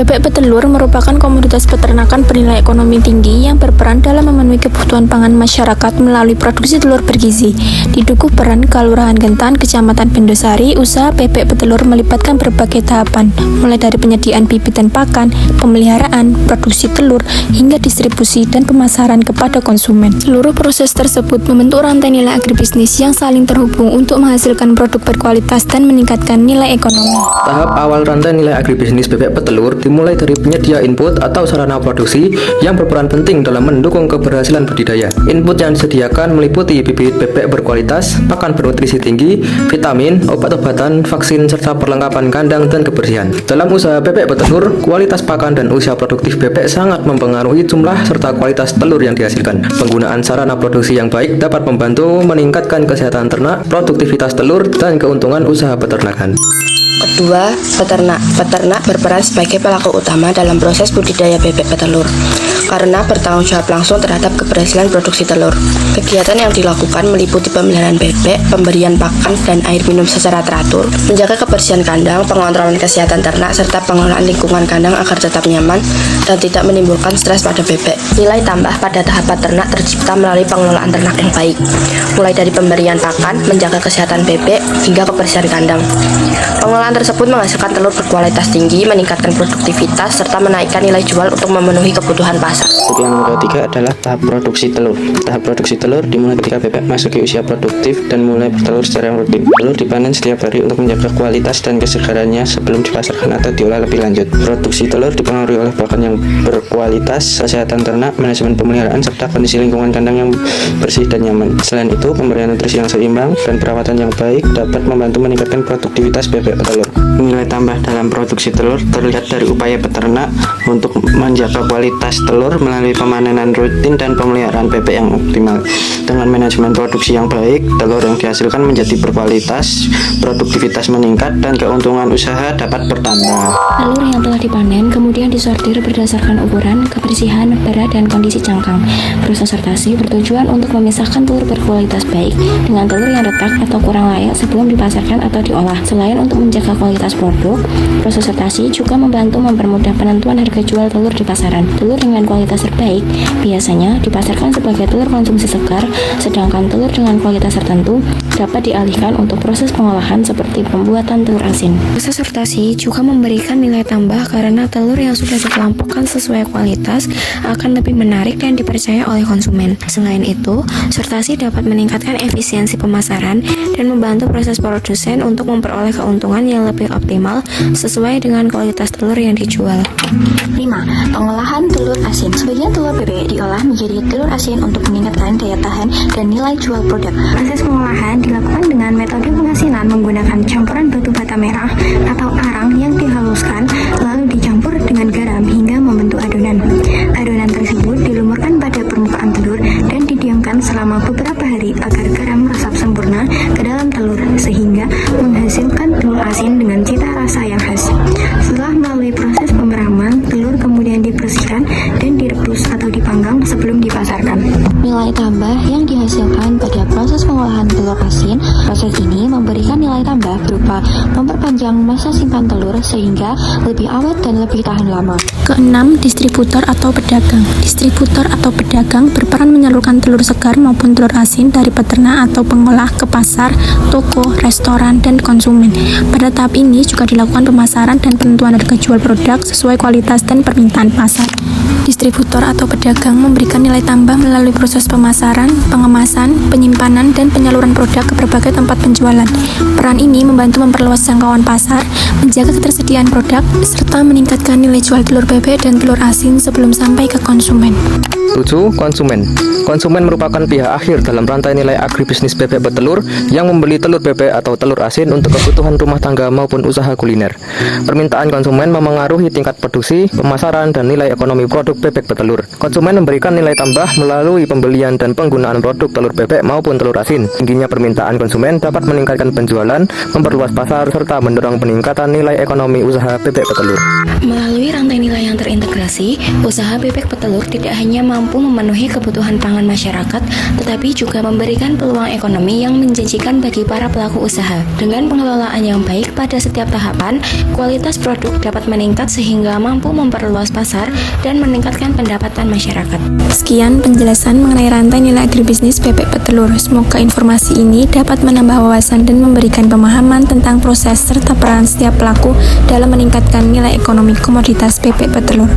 Bebek petelur merupakan komoditas peternakan bernilai ekonomi tinggi yang berperan dalam memenuhi kebutuhan pangan masyarakat melalui produksi telur bergizi. Di Dukuh Peran, Kelurahan Gentan, Kecamatan Bendosari, usaha bebek petelur melibatkan berbagai tahapan, mulai dari penyediaan bibit dan pakan, pemeliharaan, produksi telur, hingga distribusi dan pemasaran kepada konsumen. Seluruh proses tersebut membentuk rantai nilai agribisnis yang saling terhubung untuk menghasilkan produk berkualitas dan meningkatkan nilai ekonomi. Tahap awal rantai nilai agribisnis bebek petelur dimulai dari penyedia input atau sarana produksi yang berperan penting dalam mendukung keberhasilan budidaya. Input yang disediakan meliputi bibit bebek berkualitas, pakan bernutrisi tinggi, vitamin, obat-obatan, vaksin, serta perlengkapan kandang dan kebersihan. Dalam usaha bebek petelur, kualitas pakan dan usia produktif bebek sangat mempengaruhi jumlah serta kualitas telur yang dihasilkan. Penggunaan sarana produksi yang baik dapat membantu meningkatkan kesehatan ternak, produktivitas telur, dan keuntungan usaha peternakan. Kedua, peternak. Peternak berperan sebagai pelaku utama dalam proses budidaya bebek petelur karena bertanggung jawab langsung terhadap keberhasilan produksi telur. Kegiatan yang dilakukan meliputi pemeliharaan bebek, pemberian pakan dan air minum secara teratur, menjaga kebersihan kandang, pengontrolan kesehatan ternak, serta pengelolaan lingkungan kandang agar tetap nyaman dan tidak menimbulkan stres pada bebek. Nilai tambah pada tahap peternak tercipta melalui pengelolaan ternak yang baik, mulai dari pemberian pakan, menjaga kesehatan bebek, hingga kebersihan kandang. Pengolahan tersebut menghasilkan telur berkualitas tinggi, meningkatkan produktivitas, serta menaikkan nilai jual untuk memenuhi kebutuhan pasar. Yang ketiga adalah tahap produksi telur. Tahap produksi telur dimulai ketika bebek masuki usia produktif dan mulai bertelur secara rutin. Telur dipanen setiap hari untuk menjaga kualitas dan kesegarannya sebelum dipasarkan atau diolah lebih lanjut. Produksi telur dipengaruhi oleh pakan yang berkualitas, kesehatan ternak, manajemen pemeliharaan, serta kondisi lingkungan kandang yang bersih dan nyaman. Selain itu, pemberian nutrisi yang seimbang dan perawatan yang baik dapat membantu meningkatkan produktivitas bebek petelur. Nilai tambah dalam produksi telur terlihat dari upaya peternak untuk menjaga kualitas telur melalui pemanenan rutin dan pemeliharaan bebek yang optimal. Dengan manajemen produksi yang baik, telur yang dihasilkan menjadi berkualitas, produktivitas meningkat, dan keuntungan usaha dapat bertambah. Telur yang telah dipanen kemudian disortir berdasarkan ukuran, kebersihan, berat, dan kondisi cangkang. Proses sortasi bertujuan untuk memisahkan telur berkualitas baik dengan telur yang retak atau kurang layak sebelum dipasarkan atau diolah. Selain untuk menjaga kualitas produk, proses sortasi juga membantu mempermudah penentuan harga jual telur di pasaran. Telur dengan kualitas terbaik biasanya dipasarkan sebagai telur konsumsi segar, sedangkan telur dengan kualitas tertentu dapat dialihkan untuk proses pengolahan seperti pembuatan telur asin. Proses sortasi juga memberikan nilai tambah karena telur yang sudah dikelompokkan sesuai kualitas akan lebih menarik dan dipercaya oleh konsumen. Selain itu, sortasi dapat meningkatkan efisiensi pemasaran dan membantu proses produsen untuk memperoleh keuntungan yang lebih optimal sesuai dengan kualitas telur yang dijual. 5. Pengolahan telur asin. Sebagian telur bebek diolah menjadi telur asin untuk meningkatkan daya tahan dan nilai jual produk. Proses pengolahan dilakukan dengan metode pengasinan menggunakan campuran batu bata merah atau arang yang dihaluskan lalu dicampur dengan garam hingga membentuk adonan. Adonan tersebut dilumurkan pada permukaan telur dan didiamkan selama beberapa hari agar garam meresap sempurna ke dalam telur sehingga menghasilkan telur asin dengan cita rasa yang khas. Setelah melalui proses pemeraman, telur kemudian dibersihkan dan direbus atau dipanggang sebelum dipasarkan. Nilai tambah yang dihasilkan pada proses pengolahan telur asin, proses ini memberikan nilai tambah berupa memperpanjang masa simpan telur sehingga lebih awet dan lebih tahan lama. Keenam, distributor atau pedagang. Distributor atau pedagang berperan menyalurkan telur segar maupun telur asin dari peternak atau pengolah ke pasar, toko, restoran, dan konsumen. Pada tahap ini juga dilakukan pemasaran dan penentuan harga jual produk sesuai kualitas dan permintaan pasar. Distributor atau pedagang memberikan nilai tambah melalui proses pemasaran, pengemasan, penyimpanan, dan penyaluran produk ke berbagai tempat penjualan. Peran ini membantu memperluas jangkauan pasar, menjaga ketersediaan produk, serta meningkatkan nilai jual telur bebek dan telur asin sebelum sampai ke konsumen. 7. Konsumen. Konsumen merupakan pihak akhir dalam rantai nilai agribisnis bebek petelur yang membeli telur bebek atau telur asin untuk kebutuhan rumah tangga maupun usaha kuliner. Permintaan konsumen memengaruhi tingkat produksi, pemasaran, dan nilai ekonomi produk bebek petelur. Konsumen memberikan nilai tambah melalui pembelian dan penggunaan produk telur bebek maupun telur asin. Tingginya permintaan konsumen dapat meningkatkan penjualan, memperluas pasar, serta mendorong peningkatan nilai ekonomi usaha bebek petelur. Melalui rantai nilai yang terintegrasi, usaha bebek petelur tidak hanya mampu memenuhi kebutuhan pangan masyarakat, tetapi juga memberikan peluang ekonomi yang menjanjikan bagi para pelaku usaha. Dengan pengelolaan yang baik pada setiap tahapan, kualitas produk dapat meningkat sehingga mampu memperluas pasar dan meningkatkan pendapatan masyarakat. Sekian penjelasan mengenai rantai nilai agribisnis bebek petelur. Semoga informasi ini dapat menambah wawasan dan memberikan pemahaman tentang proses serta peran setiap pelaku dalam meningkatkan nilai ekonomi komoditas bebek petelur.